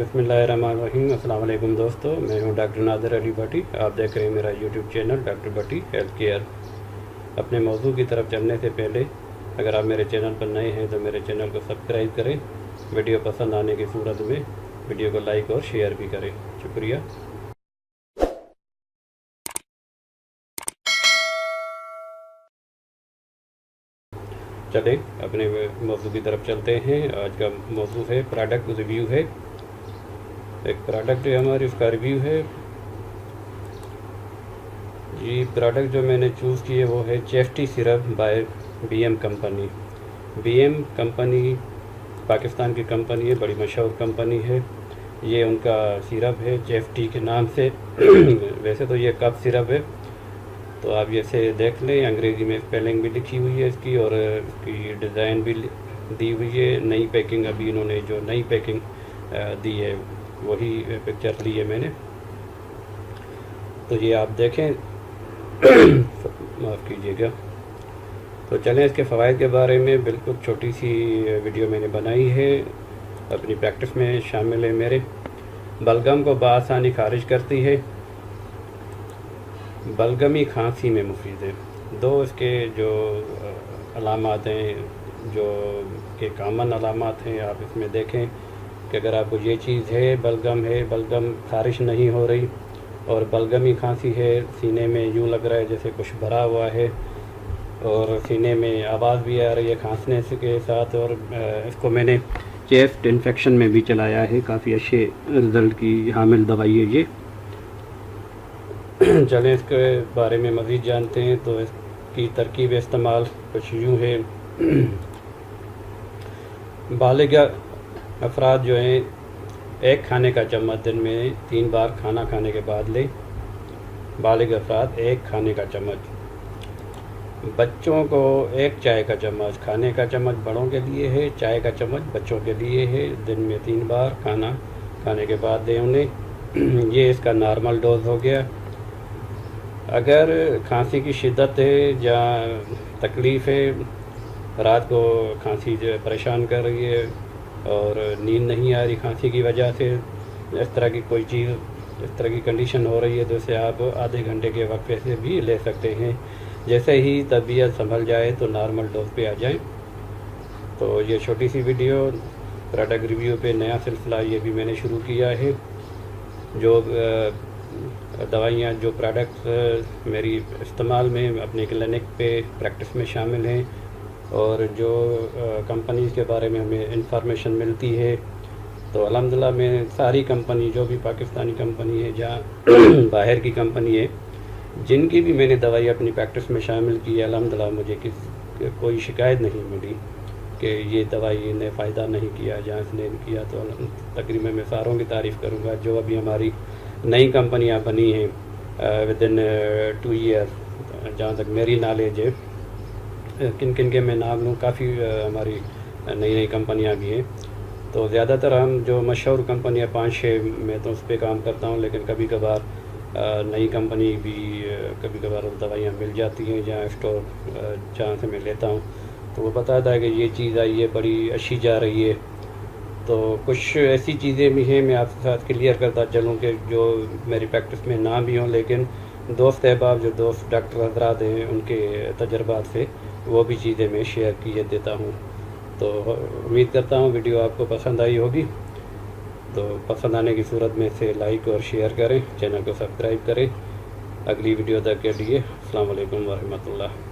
बिस्मिल्लाहिर्रहमानिर्रहीम। अस्सलाम वालेकुम दोस्तों, मैं हूं डॉक्टर नादिर अली भट्टी। आप देख रहे हैं मेरा यूट्यूब चैनल डॉक्टर भट्टी हेल्थ केयर। अपने मौजू की तरफ चलने से पहले अगर आप मेरे चैनल पर नए हैं तो मेरे चैनल को सब्सक्राइब करें। वीडियो पसंद आने की सूरत में वीडियो को लाइक और शेयर भी करें। शुक्रिया। चलें अपने मौजू की तरफ चलते हैं। आज का मौजू है प्रोडक्ट रिव्यू है। एक प्रोडक्ट है हमारी, उसका रिव्यू है जी। प्रोडक्ट जो मैंने चूज़ किए वो है चेफ्टी syrup by BM company. BM company Pakistan की कंपनी है, बड़ी मशहूर कंपनी है। ये उनका सिरप है चेफ्टी के नाम से। वैसे तो ये कप सिरप है, तो आप ये से देख लें। अंग्रेज़ी में स्पेलिंग भी लिखी हुई है इसकी और इसकी डिज़ाइन भी दी हुई है। नई पैकिंग, अभी इन्होंने जो नई पैकिंग दी है वही पिक्चर ली है मैंने, तो ये आप देखें। माफ़ कीजिएगा। तो चलें इसके फ़वाइद के बारे में बिल्कुल छोटी सी वीडियो मैंने बनाई है, अपनी प्रैक्टिस में शामिल है मेरे। बलगम को बआसानी खारिज करती है। बलगमी खांसी में मुफीद है। दो इसके जो अलामात हैं, जो के कामन अलामात हैं, आप इसमें देखें कि अगर आपको ये चीज़ है, बलगम खारिश नहीं हो रही और बलगमी खांसी है, सीने में यूँ लग रहा है जैसे कुछ भरा हुआ है और सीने में आवाज़ भी आ रही है खांसने के साथ। और इसको मैंने चेस्ट इन्फेक्शन में भी चलाया है, काफ़ी अच्छे रिज़ल्ट की हामिल दवाई है ये। चलें इसके बारे में मज़ीद जानते हैं। तो इसकी तरकीब इस्तेमाल कुछ यूँ है। बालिग अफराद जो हैं, एक खाने का चम्मच दिन में 3 बार खाना खाने के बाद लें। बालिग अफराद एक खाने का चम्मच। बच्चों को एक चाय का चम्मच। खाने का चम्मच बड़ों के लिए है, चाय का चम्मच बच्चों के लिए है। दिन में 3 बार खाना खाने के बाद दें उन्हें। ये इसका नॉर्मल डोज हो गया। अगर खांसी की शिद्दत है या तकलीफ़ है, रात को खांसी जो परेशान कर रही है और नींद नहीं आ रही खांसी की वजह से, इस तरह की कोई चीज़, इस तरह की कंडीशन हो रही है, तो इसे आप आधे घंटे के वक्फे से भी ले सकते हैं। जैसे ही तबीयत संभल जाए तो नॉर्मल डोज पे आ जाएं। तो ये छोटी सी वीडियो प्रोडक्ट रिव्यू पे नया सिलसिला ये भी मैंने शुरू किया है। जो दवाइयाँ, जो प्रोडक्ट्स मेरी इस्तेमाल में अपने क्लिनिक पे प्रैक्टिस में शामिल हैं और जो कंपनीज़ के बारे में हमें इंफॉर्मेशन मिलती है, तो अल्हम्दुलिल्लाह मैं सारी कंपनी, जो भी पाकिस्तानी कंपनी है, जहाँ बाहर की कंपनी है, जिनकी भी मैंने दवाई अपनी प्रैक्टिस में शामिल की है, अल्हम्दुलिल्लाह मुझे कोई शिकायत नहीं मिली कि ये दवाई ने फ़ायदा नहीं किया, जहाँ इसने किया। तो तकरीबन मैं सारों की तारीफ़ करूँगा। जो अभी हमारी नई कंपनियां बनी हैं विद इन 2 ईयर, जहाँ तक मेरी नॉलेज है, किन किन के मैं नाम लूँ, काफ़ी हमारी नई कंपनियां भी हैं। तो ज़्यादातर हम जो मशहूर कंपनियां 5-6 में तो उस पर काम करता हूँ, लेकिन कभी कभार नई कंपनी भी कभी कभार दवाइयाँ मिल जाती हैं जहाँ स्टोर जहाँ से मैं लेता हूँ, तो वो बताता है कि ये चीज़ आई है, बड़ी अच्छी जा रही है। तो कुछ ऐसी चीज़ें भी हैं, मैं आपके साथ क्लियर करता चलूँ कि जो मेरी प्रैक्टिस में ना भी हों, लेकिन दोस्त अहबाब, जो दोस्त डॉक्टर हज़रात हैं, उनके तजर्बात से वो भी चीज़ें मैं शेयर किए देता हूँ। तो उम्मीद करता हूँ वीडियो आपको पसंद आई होगी। तो पसंद आने की सूरत में इसे लाइक और शेयर करें, चैनल को सब्सक्राइब करें। अगली वीडियो तक के लिए अस्सलाम वालेकुम व रहमतुल्लाह।